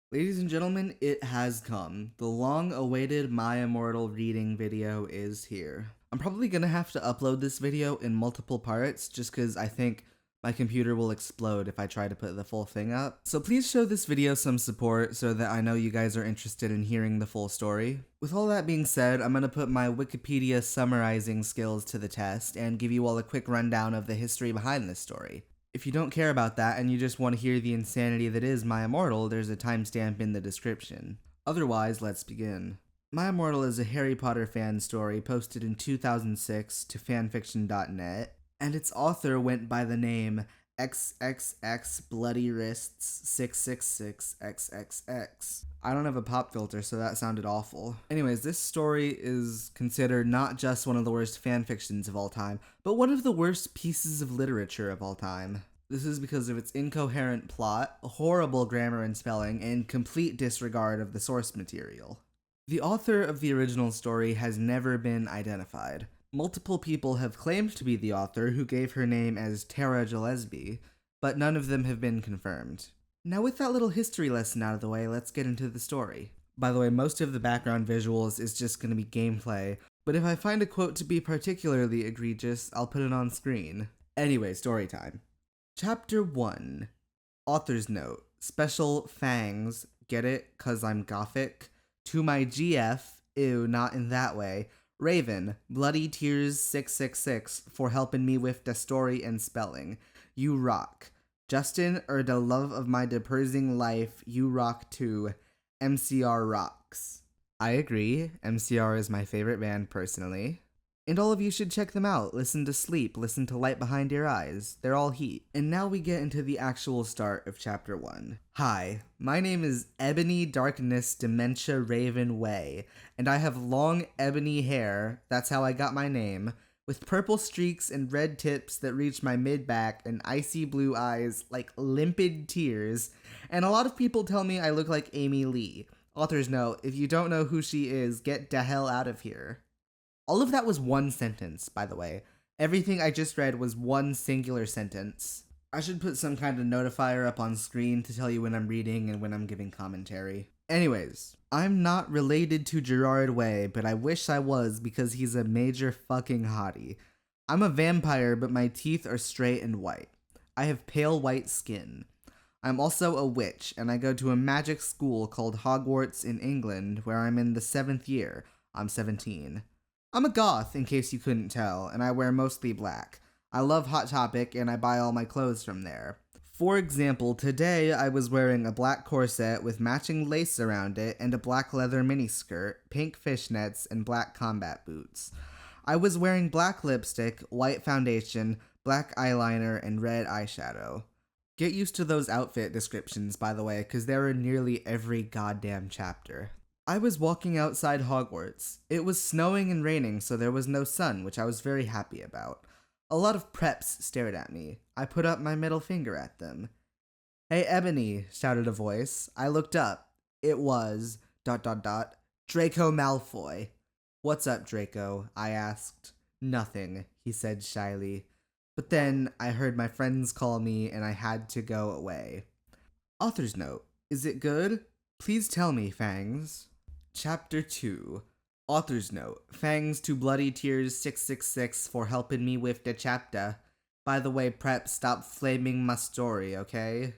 Ladies and gentlemen, it has come. The long-awaited My Immortal reading video is here. I'm probably gonna have to upload this video in multiple parts just because I think my computer will explode if I try to put the full thing up. So please show this video some support so that I know you guys are interested in hearing the full story. With all that being said, I'm gonna put my Wikipedia summarizing skills to the test and give you all a quick rundown of the history behind this story. If you don't care about that and you just want to hear the insanity that is My Immortal, there's a timestamp in the description. Otherwise, let's begin. My Immortal is a Harry Potter fan story posted in 2006 to fanfiction.net, and its author went by the name XXX Bloody Wrists 666XXX. I don't have a pop filter, so that sounded awful. Anyways, this story is considered not just one of the worst fanfictions of all time, but one of the worst pieces of literature of all time. This is because of its incoherent plot, horrible grammar and spelling, and complete disregard of the source material. The author of the original story has never been identified. Multiple people have claimed to be the author, who gave her name as Tara Gillespie, but none of them have been confirmed. Now, with that little history lesson out of the way, let's get into the story. By the way, most of the background visuals is just going to be gameplay, but if I find a quote to be particularly egregious, I'll put it on screen. Anyway, story time. Chapter 1. Author's Note. Special Fangs. Get it? 'Cause I'm gothic. To my GF. Ew, not in that way. Raven. Bloody Tears 666 for helping me with the story and spelling. You rock. Justin, the love of my depressing life, you rock too. MCR rocks. I agree. MCR is my favorite band personally. And all of you should check them out. Listen to Sleep, listen to Light Behind Your Eyes. They're all heat. And now we get into the actual start of chapter 1. Hi, my name is Ebony Darkness Dementia Raven Way, and I have long ebony hair, that's how I got my name, with purple streaks and red tips that reach my mid-back and icy blue eyes like limpid tears, and a lot of people tell me I look like Amy Lee. Author's note, if you don't know who she is, get the hell out of here. All of that was one sentence, by the way. Everything I just read was one singular sentence. I should put some kind of notifier up on screen to tell you when I'm reading and when I'm giving commentary. Anyways, I'm not related to Gerard Way, but I wish I was because he's a major fucking hottie. I'm a vampire, but my teeth are straight and white. I have pale white skin. I'm also a witch, and I go to a magic school called Hogwarts in England, where I'm in the 7th year. I'm 17. I'm a goth, in case you couldn't tell, and I wear mostly black. I love Hot Topic, and I buy all my clothes from there. For example, today I was wearing a black corset with matching lace around it and a black leather miniskirt, pink fishnets, and black combat boots. I was wearing black lipstick, white foundation, black eyeliner, and red eyeshadow. Get used to those outfit descriptions, by the way, because they're in nearly every goddamn chapter. I was walking outside Hogwarts. It was snowing and raining, so there was no sun, which I was very happy about. A lot of preps stared at me. I put up my middle finger at them. Hey, Ebony, shouted a voice. I looked up. It was... Draco Malfoy. What's up, Draco? I asked. Nothing, he said shyly. But then I heard my friends call me and I had to go away. Author's note. Is it good? Please tell me, Fangs. Chapter 2. Author's note. Fangs to Bloody Tears 666 for helping me with the chapter. By the way, prep, stop flaming my story, okay?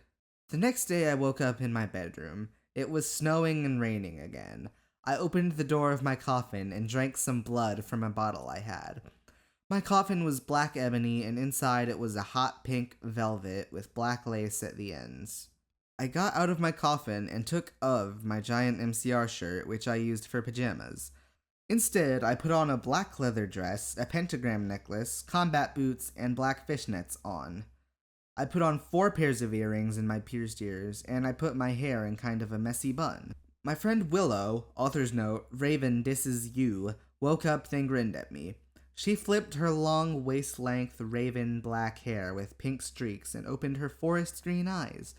The next day I woke up in my bedroom. It was snowing and raining again. I opened the door of my coffin and drank some blood from a bottle I had. My coffin was black ebony, and inside it was a hot pink velvet with black lace at the ends. I got out of my coffin and took of my giant MCR shirt, which I used for pajamas. Instead, I put on a black leather dress, a pentagram necklace, combat boots, and black fishnets on. I put on 4 pairs of earrings in my pierced ears, and I put my hair in kind of a messy bun. My friend Willow, author's note, Raven, this is you, woke up and grinned at me. She flipped her long waist-length raven black hair with pink streaks and opened her forest green eyes.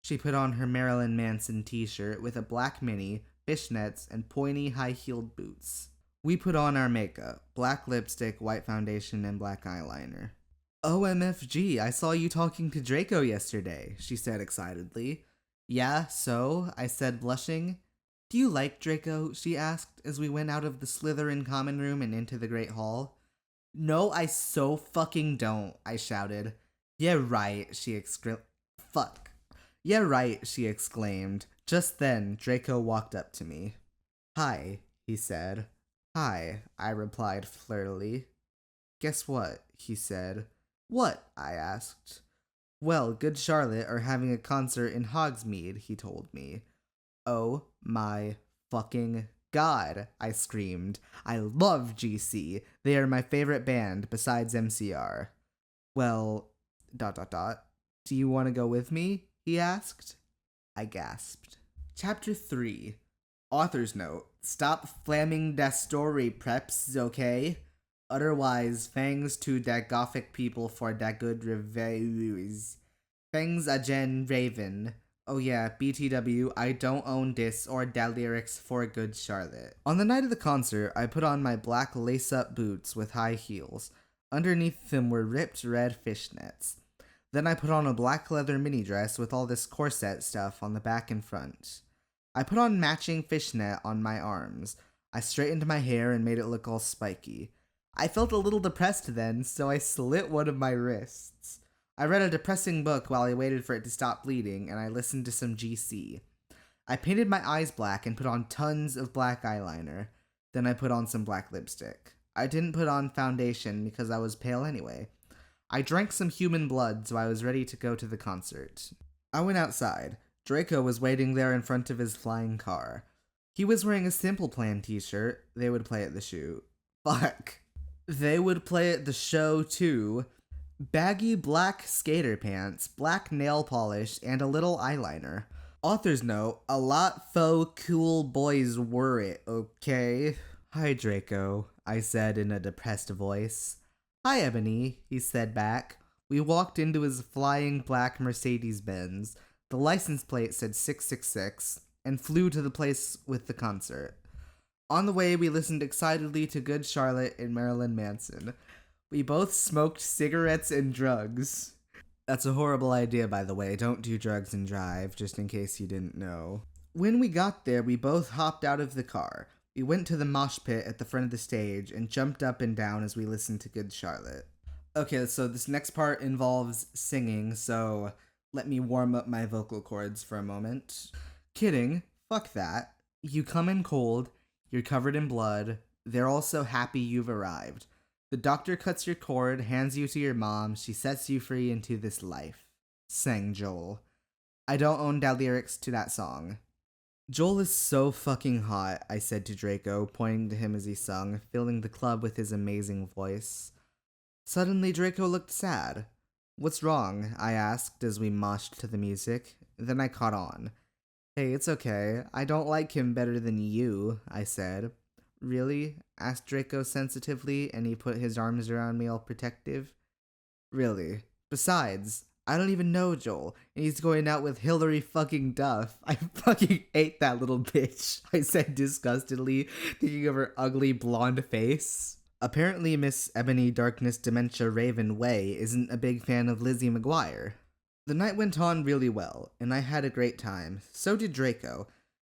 She put on her Marilyn Manson t-shirt with a black mini, fishnets, and pointy high-heeled boots. We put on our makeup, black lipstick, white foundation, and black eyeliner. OMFG, I saw you talking to Draco yesterday, she said excitedly. Yeah, so? I said, blushing. Do you like Draco? She asked as we went out of the Slytherin common room and into the Great Hall. No, I so fucking don't, I shouted. Yeah, right, she exclaimed. Fuck. Yeah, right, she exclaimed. Just then, Draco walked up to me. Hi, he said. Hi, I replied flirtily. Guess what? He said. What? I asked. Well, Good Charlotte are having a concert in Hogsmeade, he told me. Oh my fucking god, I screamed. I love GC. They are my favorite band besides MCR. Well, ... Do you want to go with me? He asked. I gasped. Chapter 3. Author's note. Stop flamming that story, preps, okay? Otherwise, thanks to that gothic people for that good reviews. Thanks again, Raven. Oh yeah, BTW, I don't own this or that lyrics for Good Charlotte. On the night of the concert, I put on my black lace-up boots with high heels. Underneath them were ripped red fishnets. Then I put on a black leather mini dress with all this corset stuff on the back and front. I put on matching fishnet on my arms. I straightened my hair and made it look all spiky. I felt a little depressed then, so I slit one of my wrists. I read a depressing book while I waited for it to stop bleeding, and I listened to some GC. I painted my eyes black and put on tons of black eyeliner. Then I put on some black lipstick. I didn't put on foundation because I was pale anyway. I drank some human blood, so I was ready to go to the concert. I went outside. Draco was waiting there in front of his flying car. He was wearing a Simple Plan t-shirt. They would play at the shoot. Fuck. They would play at the show, too. Baggy black skater pants, black nail polish, and a little eyeliner. Author's note, a lot faux cool boys were it, okay? Hi, Draco, I said in a depressed voice. Hi, Ebony, he said back. We walked into his flying black Mercedes-Benz. The license plate said 666, and flew to the place with the concert. On the way, we listened excitedly to Good Charlotte and Marilyn Manson. We both smoked cigarettes and drugs. That's a horrible idea, by the way. Don't do drugs and drive, just in case you didn't know. When we got there, we both hopped out of the car. We went to the mosh pit at the front of the stage and jumped up and down as we listened to Good Charlotte. Okay, so this next part involves singing, so let me warm up my vocal cords for a moment. Kidding. Fuck that. You come in cold. You're covered in blood. They're all so happy you've arrived. The doctor cuts your cord, hands you to your mom. She sets you free into this life. Sang Joel. I don't own the lyrics to that song. Joel is so fucking hot, I said to Draco, pointing to him as he sung, filling the club with his amazing voice. Suddenly, Draco looked sad. What's wrong? I asked as we moshed to the music. Then I caught on. Hey, it's okay. I don't like him better than you, I said. Really? Asked Draco sensitively, and he put his arms around me all protective. Really? Besides, I don't even know Joel, and he's going out with Hillary fucking Duff. I fucking hate that little bitch, I said disgustedly, thinking of her ugly blonde face. Apparently Miss Ebony Darkness Dementia Raven Way isn't a big fan of Lizzie McGuire. The night went on really well, and I had a great time. So did Draco.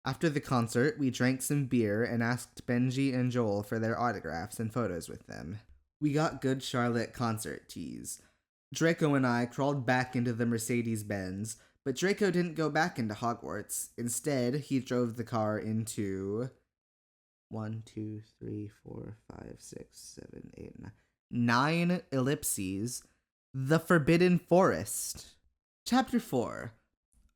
After the concert, we drank some beer and asked Benji and Joel for their autographs and photos with them. We got Good Charlotte concert tees. Draco and I crawled back into the Mercedes-Benz, but Draco didn't go back into Hogwarts. Instead, he drove the car into 1, 2, 3, 4, 5, 6, 7, 8, 9 ellipses. The Forbidden Forest. Chapter 4.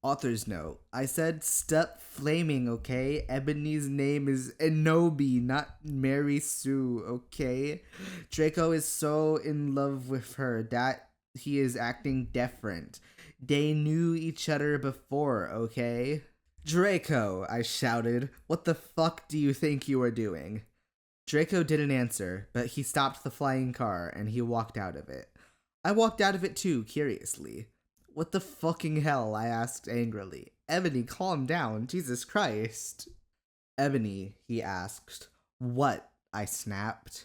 Author's note. I said stop flaming, okay? Ebony's name is Enobi, not Mary Sue, okay? Draco is so in love with her that he is acting different. They knew each other before, okay? Draco, I shouted. What the fuck do you think you are doing? Draco didn't answer, but he stopped the flying car and he walked out of it. I walked out of it too, curiously. What the fucking hell? I asked angrily. Ebony, calm down. Jesus Christ. Ebony, he asked. What? I snapped.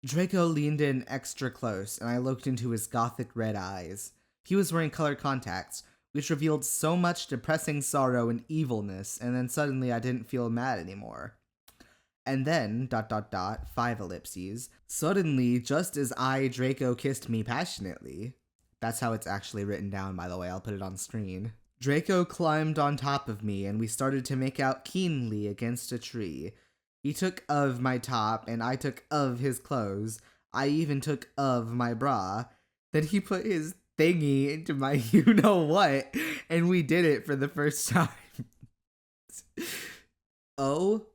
Draco leaned in extra close, and I looked into his gothic red eyes. He was wearing colored contacts, which revealed so much depressing sorrow and evilness, and then suddenly I didn't feel mad anymore. And then, 5 ellipses, suddenly, just as Draco kissed me passionately. That's how it's actually written down, by the way, I'll put it on screen. Draco climbed on top of me, and we started to make out keenly against a tree. He took of my top, and I took of his clothes. I even took of my bra. Then he put his thingy into my you-know-what, and we did it for the first time. Oh,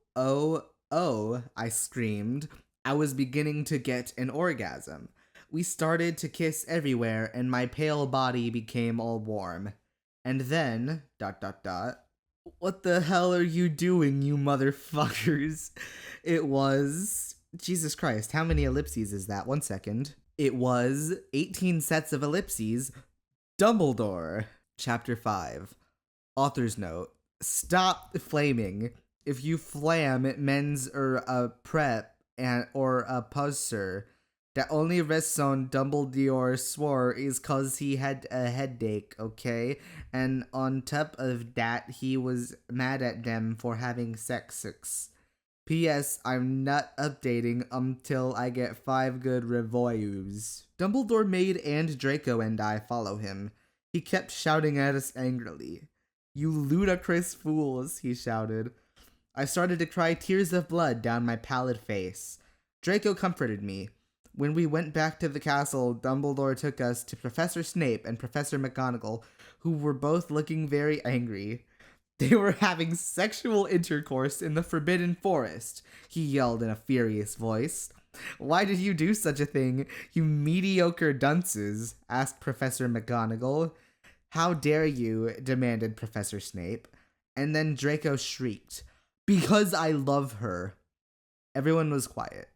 I screamed. I was beginning to get an orgasm. We started to kiss everywhere, and my pale body became all warm. And then, what the hell are you doing, you motherfuckers? It was... Jesus Christ, how many ellipses is that? 1 second. It was 18 sets of ellipses. Dumbledore. Chapter 5. Author's note. Stop flaming. If you flam, it means a prep or a pusser. The only reason Dumbledore swore is cause he had a headache, okay? And on top of that, he was mad at them for having sex. P.S. I'm not updating until I get 5 good reviews. Dumbledore made and Draco and I follow him. He kept shouting at us angrily. You ludicrous fools, he shouted. I started to cry tears of blood down my pallid face. Draco comforted me. When we went back to the castle, Dumbledore took us to Professor Snape and Professor McGonagall, who were both looking very angry. They were having sexual intercourse in the Forbidden Forest, he yelled in a furious voice. Why did you do such a thing, you mediocre dunces? Asked Professor McGonagall. How dare you? Demanded Professor Snape. And then Draco shrieked, because I love her. Everyone was quiet.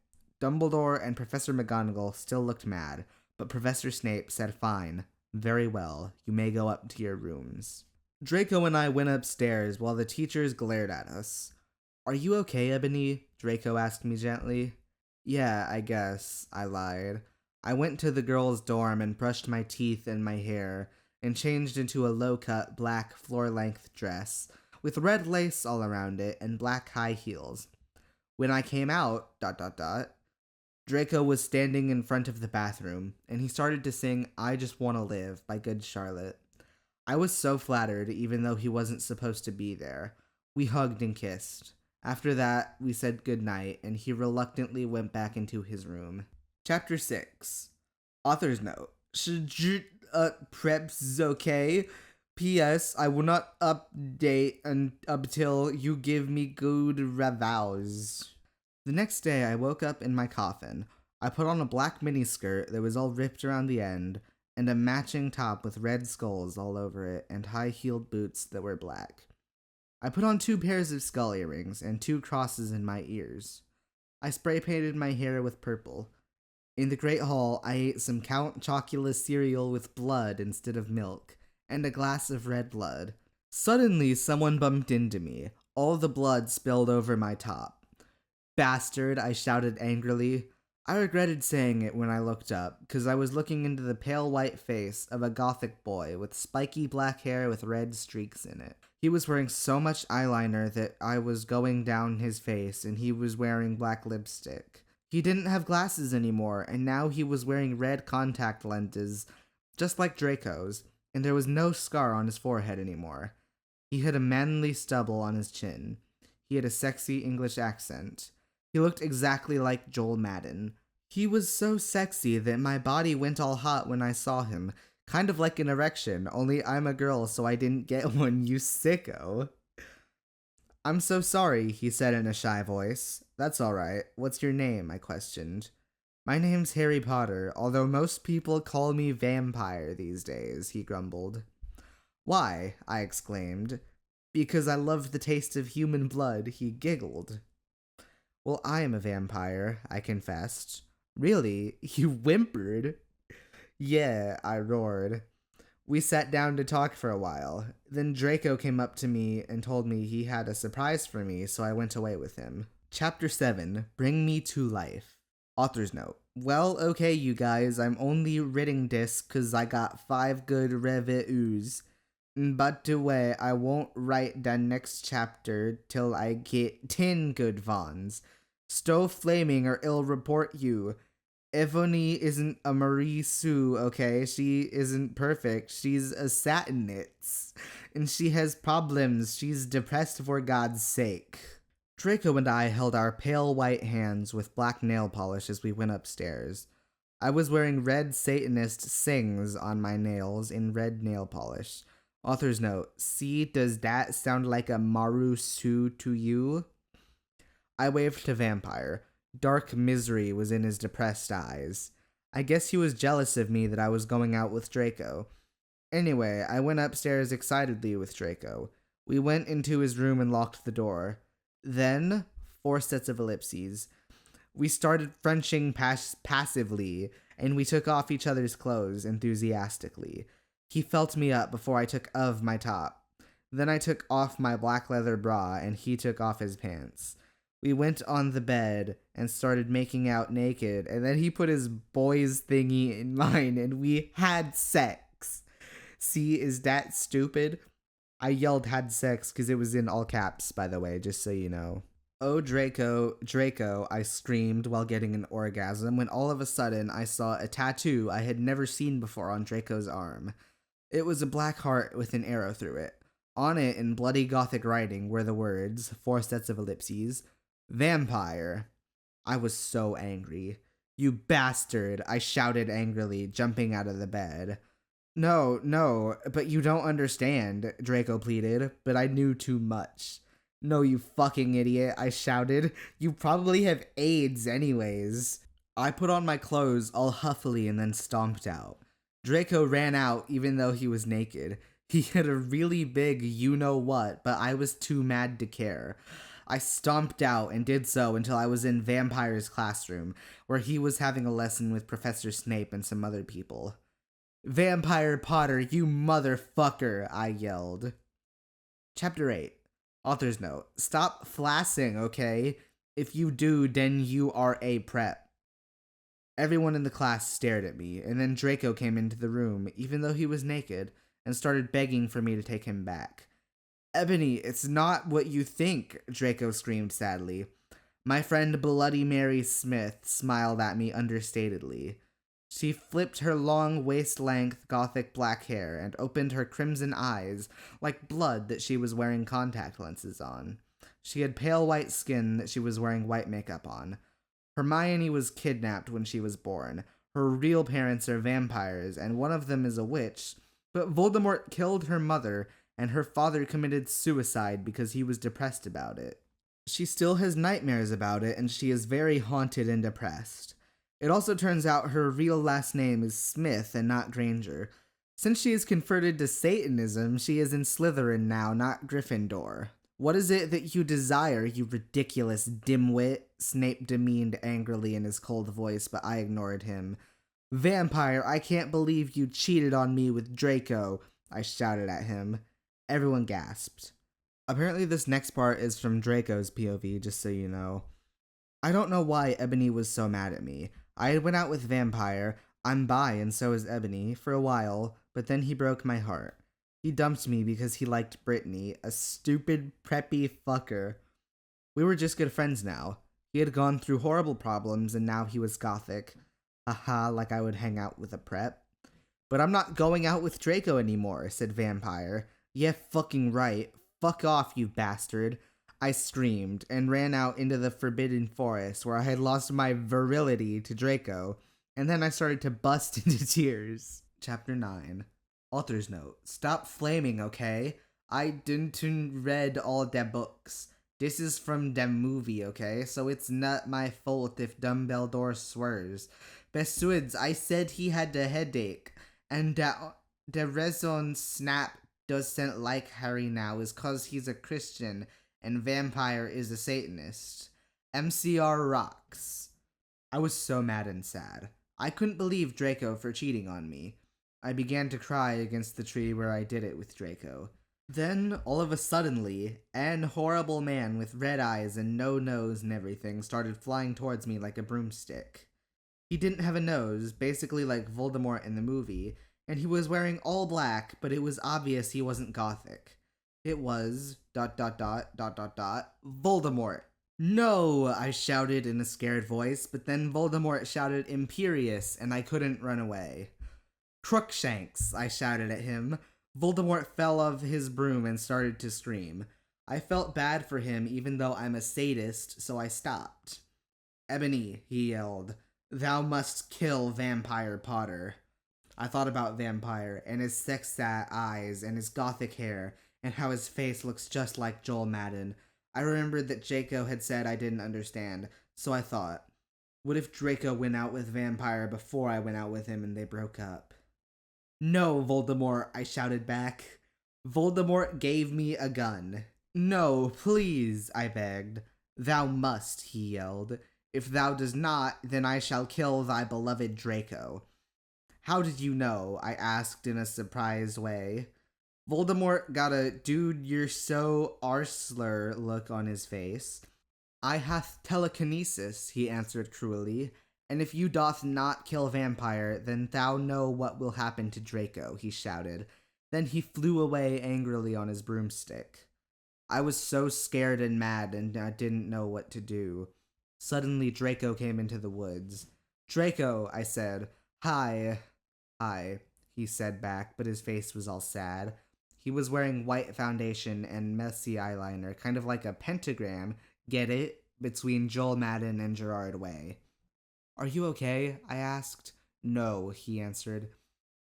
Dumbledore and Professor McGonagall still looked mad, but Professor Snape said, fine, very well, you may go up to your rooms. Draco and I went upstairs while the teachers glared at us. Are you okay, Ebony? Draco asked me gently. Yeah, I guess, I lied. I went to the girls' dorm and brushed my teeth and my hair, and changed into a low-cut black floor-length dress, with red lace all around it and black high heels. When I came out, Draco was standing in front of the bathroom, and he started to sing I Just Wanna Live by Good Charlotte. I was so flattered, even though he wasn't supposed to be there. We hugged and kissed. After that, we said goodnight, and he reluctantly went back into his room. Chapter 6. Author's note. Preps okay? P.S. I will not update until you give me good reviews. The next day, I woke up in my coffin. I put on a black miniskirt that was all ripped around the end, and a matching top with red skulls all over it, and high-heeled boots that were black. I put on 2 pairs of skull earrings and 2 crosses in my ears. I spray-painted my hair with purple. In the Great Hall, I ate some Count Chocula cereal with blood instead of milk, and a glass of red blood. Suddenly, someone bumped into me. All the blood spilled over my top. Bastard, I shouted angrily. I regretted saying it when I looked up, because I was looking into the pale white face of a gothic boy with spiky black hair with red streaks in it. He was wearing so much eyeliner that I was going down his face, and he was wearing black lipstick. He didn't have glasses anymore, and now he was wearing red contact lenses, just like Draco's, and there was no scar on his forehead anymore. He had a manly stubble on his chin. He had a sexy English accent. He looked exactly like Joel Madden. He was so sexy that my body went all hot when I saw him, kind of like an erection, only I'm a girl so I didn't get one, you sicko. I'm so sorry, he said in a shy voice. That's alright. What's your name? I questioned. My name's Harry Potter, although most people call me Vampire these days, he grumbled. Why? I exclaimed. Because I love the taste of human blood, he giggled. Well, I am a vampire, I confessed. Really? You whimpered? Yeah, I roared. We sat down to talk for a while. Then Draco came up to me and told me he had a surprise for me, so I went away with him. Chapter 7. Bring Me to Life. Author's note. Well, okay, you guys, I'm only reading this 'cause I got 5 good reviews. But the way I won't write the next chapter till I get 10 good ones. Stove flaming or ill report you. Ebony isn't a Marie Sue, okay? She isn't perfect. She's a satinist. And she has problems. She's depressed for God's sake. Draco and I held our pale white hands with black nail polish as we went upstairs. I was wearing red Satanist sings on my nails in red nail polish. Author's note, see, does that sound like a Maru Sue to you? I waved to Vampire. Dark misery was in his depressed eyes. I guess he was jealous of me that I was going out with Draco. Anyway, I went upstairs excitedly with Draco. We went into his room and locked the door. Then, 4 sets of ellipses. We started Frenching passively, and we took off each other's clothes enthusiastically. He felt me up before I took of my top. Then I took off my black leather bra, and he took off his pants. We went on the bed and started making out naked, and then he put his boys thingy in mine, and we had sex. See, is that stupid? I yelled had sex because it was in all caps, by the way, just so you know. Oh, Draco, Draco, I screamed while getting an orgasm when all of a sudden I saw a tattoo I had never seen before on Draco's arm. It was a black heart with an arrow through it. On it, in bloody gothic writing, were the words, 4 sets of ellipses, Vampire. I was so angry. You bastard, I shouted angrily, jumping out of the bed. No, but you don't understand, Draco pleaded, but I knew too much. No, you fucking idiot, I shouted. You probably have AIDS anyways. I put on my clothes all huffily and then stomped out. Draco ran out even though he was naked. He had a really big you-know-what, but I was too mad to care. I stomped out and did so until I was in Vampire's classroom, where he was having a lesson with Professor Snape and some other people. Vampire Potter, you motherfucker, I yelled. Chapter 8. Author's note. Stop flassing, okay? If you do, then you are a prep. Everyone in the class stared at me, and then Draco came into the room, even though he was naked, and started begging for me to take him back. Ebony, it's not what you think, Draco screamed sadly. My friend Bloody Mary Smith smiled at me understatedly. She flipped her long waist-length gothic black hair and opened her crimson eyes like blood that she was wearing contact lenses on. She had pale white skin that she was wearing white makeup on. Hermione was kidnapped when she was born. Her real parents are vampires, and one of them is a witch, but Voldemort killed her mother, and her father committed suicide because he was depressed about it. She still has nightmares about it, and she is very haunted and depressed. It also turns out her real last name is Smith and not Granger. Since she is converted to Satanism, she is in Slytherin now, not Gryffindor. What is it that you desire, you ridiculous dimwit? Snape demeaned angrily in his cold voice, but I ignored him. Vampire, I can't believe you cheated on me with Draco, I shouted at him. Everyone gasped. Apparently this next part is from Draco's POV, just so you know. I don't know why Ebony was so mad at me. I had went out with Vampire, I'm bi and so is Ebony, for a while, but then he broke my heart. He dumped me because he liked Brittany, a stupid, preppy fucker. We were just good friends now. He had gone through horrible problems and now he was gothic. Haha, like I would hang out with a prep. But I'm not going out with Draco anymore, said Vampire. Yeah, fucking right. Fuck off, you bastard. I screamed and ran out into the forbidden forest where I had lost my virility to Draco, and then I started to bust into tears. Chapter 9. Author's note. Stop flaming, okay? I didn't read all the books. This is from the movie, okay? So it's not my fault if Dumbledore swears. Besides, I said he had a headache, and the reason Snap doesn't like Harry now is cause he's a Christian, and Vampire is a Satanist. MCR rocks. I was so mad and sad. I couldn't believe Draco for cheating on me. I began to cry against the tree where I did it with Draco. Then, all of a suddenly, an horrible man with red eyes and no nose and everything started flying towards me like a broomstick. He didn't have a nose, basically like Voldemort in the movie, and he was wearing all black, but it was obvious he wasn't gothic. It was ... Voldemort. No, I shouted in a scared voice, but then Voldemort shouted imperious, and I couldn't run away. Crookshanks, I shouted at him. Voldemort fell off his broom and started to scream. I felt bad for him even though I'm a sadist, so I stopped. Ebony, he yelled, thou must kill Vampire Potter. I thought about Vampire, and his sex-sat eyes, and his gothic hair, and how his face looks just like Joel Madden. I remembered that Draco had said I didn't understand, so I thought, what if Draco went out with Vampire before I went out with him and they broke up? No, Voldemort, I shouted back. Voldemort gave me a gun. No, please, I begged. Thou must, he yelled. If thou does not, then I shall kill thy beloved Draco. How did you know? I asked in a surprised way. Voldemort got a dude you're so arsler look on his face. I hath telekinesis, he answered cruelly, and if you doth not kill Vampire, then thou know what will happen to Draco, he shouted. Then he flew away angrily on his broomstick. I was so scared and mad, and I didn't know what to do. Suddenly Draco came into the woods. Draco, I said. Hi. Hi, he said back, but his face was all sad. He was wearing white foundation and messy eyeliner, kind of like a pentagram, get it, between Joel Madden and Gerard Way. Are you okay? I asked. No, he answered.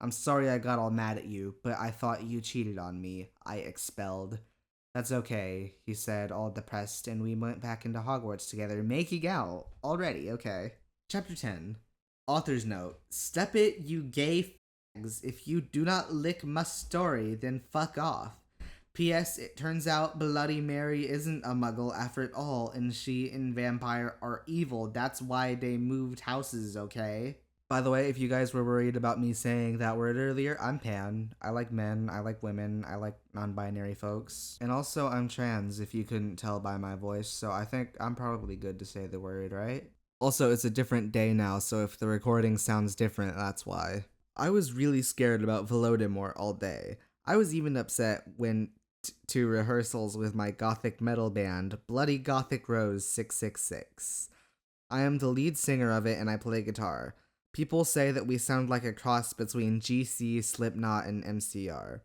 I'm sorry I got all mad at you, but I thought you cheated on me. I expelled. That's okay, he said, all depressed, and we went back into Hogwarts together, making out. Already, okay. Chapter 10. Author's note. Step it, you gay fags. If you do not lick my story, then fuck off. P.S. It turns out Bloody Mary isn't a muggle after all, and she and Vampire are evil. That's why they moved houses, okay? By the way, if you guys were worried about me saying that word earlier, I'm pan. I like men, I like women, I like non-binary folks. And also, I'm trans, if you couldn't tell by my voice, so I think I'm probably good to say the word, right? Also, it's a different day now, so if the recording sounds different, that's why. I was really scared about Voldemort all day. I was even upset when to rehearsals with my gothic metal band, Bloody Gothic Rose 666. I am the lead singer of it and I play guitar. People say that we sound like a cross between GC, Slipknot, and MCR.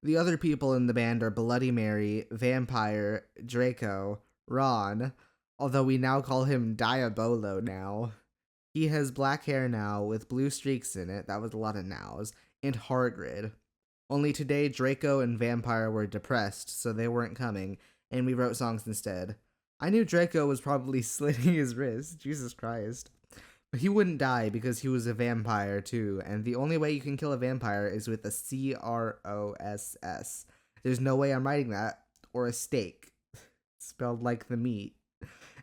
The other people in the band are Bloody Mary, Vampire, Draco, Ron, although we now call him Diabolo now. He has black hair now with blue streaks in it, that was a lot of nows, and Hagrid. Only today Draco and Vampire were depressed, so they weren't coming, and we wrote songs instead. I knew Draco was probably slitting his wrist, Jesus Christ. But he wouldn't die because he was a vampire too, and the only way you can kill a vampire is with a CROSS. There's no way I'm writing that, or a steak, spelled like the meat.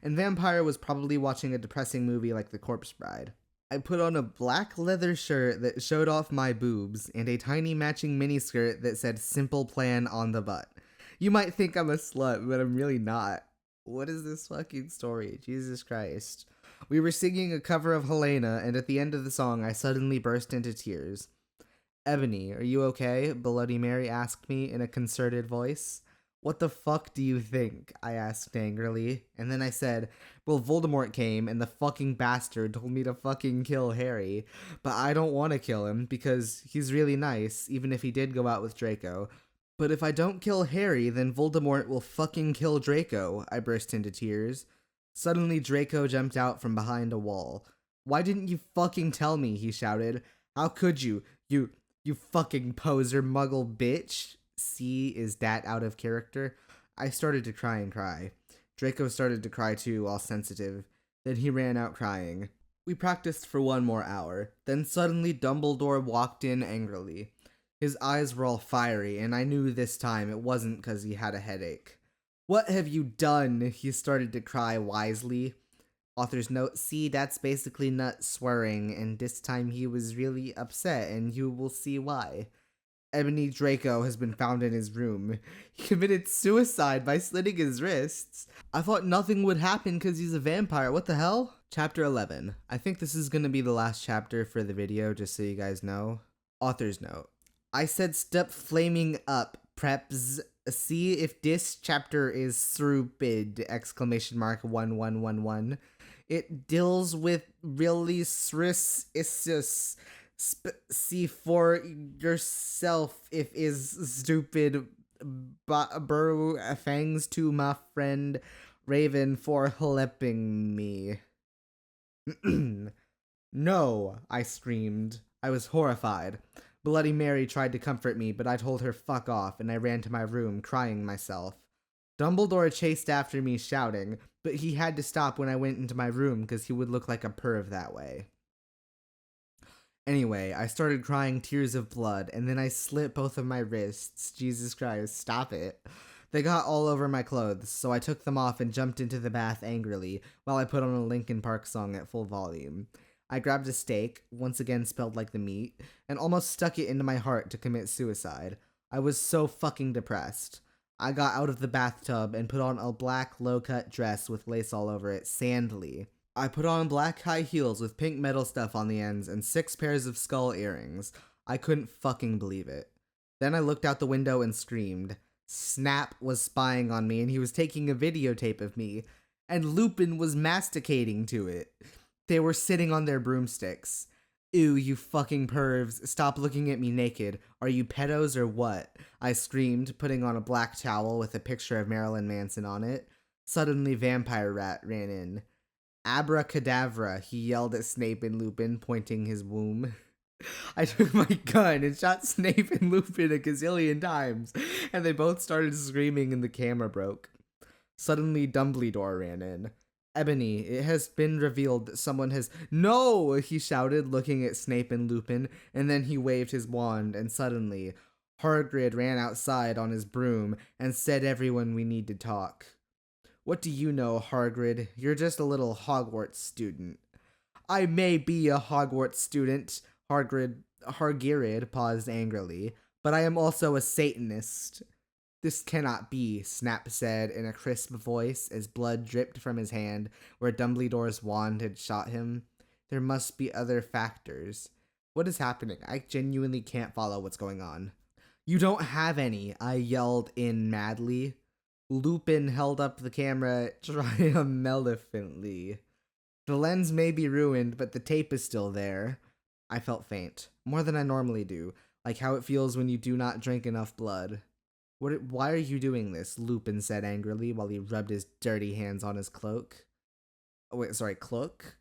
And Vampire was probably watching a depressing movie like The Corpse Bride. I put on a black leather shirt that showed off my boobs, and a tiny matching miniskirt that said Simple Plan on the butt. You might think I'm a slut, but I'm really not. What is this fucking story? Jesus Christ. We were singing a cover of Helena, and at the end of the song, I suddenly burst into tears. Ebony, are you okay? Bloody Mary asked me in a concerted voice. What the fuck do you think? I asked angrily, and then I said, well, Voldemort came, and the fucking bastard told me to fucking kill Harry, but I don't want to kill him, because he's really nice, even if he did go out with Draco. But if I don't kill Harry, then Voldemort will fucking kill Draco, I burst into tears. Suddenly Draco jumped out from behind a wall. Why didn't you fucking tell me, he shouted. How could you? You fucking poser muggle bitch. See, is that out of character? I started to cry and cry. Draco started to cry too, all sensitive. Then he ran out crying. We practiced for 1 more hour. Then suddenly Dumbledore walked in angrily. His eyes were all fiery, and I knew this time it wasn't because he had a headache. What have you done? He started to cry wisely. Author's note, see, that's basically nut swearing, and this time he was really upset, and you will see why. Ebony Draco has been found in his room. He committed suicide by slitting his wrists. I thought nothing would happen because he's a vampire. What the hell? Chapter 11. I think this is going to be the last chapter for the video, just so you guys know. Author's note. I said stop flaming up, preps. See if this chapter is stupid! Exclamation mark 1111. It deals with really serious issues. See for yourself if is stupid. Bro, thanks to my friend Raven for helping me. No, I screamed. I was horrified. Bloody Mary tried to comfort me, but I told her fuck off, and I ran to my room, crying myself. Dumbledore chased after me, shouting, but he had to stop when I went into my room because he would look like a perv that way. Anyway, I started crying tears of blood, and then I slit both of my wrists. Jesus Christ, stop it. They got all over my clothes, so I took them off and jumped into the bath angrily while I put on a Linkin Park song at full volume. I grabbed a steak, once again spelled like the meat, and almost stuck it into my heart to commit suicide. I was so fucking depressed. I got out of the bathtub and put on a black low-cut dress with lace all over it, sandly. I put on black high heels with pink metal stuff on the ends and 6 pairs of skull earrings. I couldn't fucking believe it. Then I looked out the window and screamed. Snap was spying on me and he was taking a videotape of me, and Lupin was masticating to it. They were sitting on their broomsticks. Ew, you fucking pervs, stop looking at me naked. Are you pedos or what? I screamed, putting on a black towel with a picture of Marilyn Manson on it. Suddenly, Vampire Rat ran in. Abracadabra, he yelled at Snape and Lupin, pointing his womb. I took my gun and shot Snape and Lupin a gazillion times, and they both started screaming and the camera broke. Suddenly, Dumbledore ran in. Ebony, it has been revealed that someone has— No! He shouted, looking at Snape and Lupin, and then he waved his wand, and suddenly, Hagrid ran outside on his broom and said everyone we need to talk. What do you know, Hagrid? You're just a little Hogwarts student. I may be a Hogwarts student, Hagrid paused angrily, but I am also a Satanist. This cannot be, Snap said in a crisp voice as blood dripped from his hand where Dumbledore's wand had shot him. There must be other factors. What is happening? I genuinely can't follow what's going on. You don't have any, I yelled in madly. Lupin held up the camera triumphantly. The lens may be ruined, but the tape is still there. I felt faint, more than I normally do, like how it feels when you do not drink enough blood. Why are you doing this? Lupin said angrily while he rubbed his dirty hands on his cloak. Oh, wait, sorry, cloak?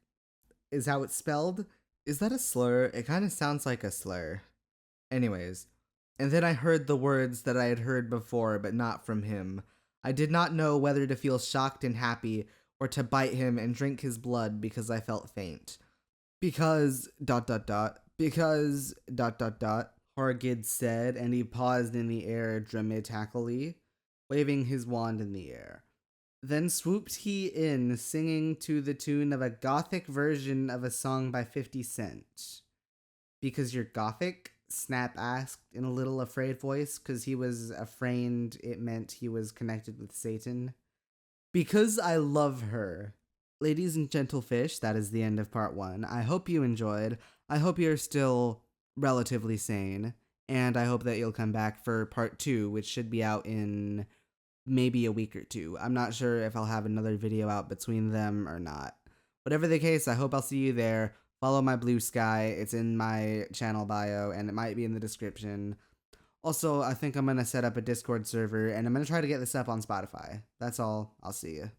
Is how it's spelled? Is that a slur? It kind of sounds like a slur. Anyways, and then I heard the words that I had heard before, but not from him. I did not know whether to feel shocked and happy or to bite him and drink his blood because I felt faint. Because, Hagrid said, and he paused in the air dramatically, waving his wand in the air. Then swooped he in, singing to the tune of a gothic version of a song by 50 Cent. Because you're gothic? Snap asked in a little afraid voice, because he was afraid it meant he was connected with Satan. Because I love her. Ladies and gentle fish, that is the end of part 1. I hope you enjoyed. I hope you're still relatively sane, and I hope that you'll come back for part 2, which should be out in maybe a week or 2. I'm not sure if I'll have another video out between them or not. Whatever the case, I hope I'll see you there. Follow my Blue Sky. It's in my channel bio, and it might be in the description. Also, I think I'm going to set up a Discord server, and I'm going to try to get this up on Spotify. That's all. I'll see you.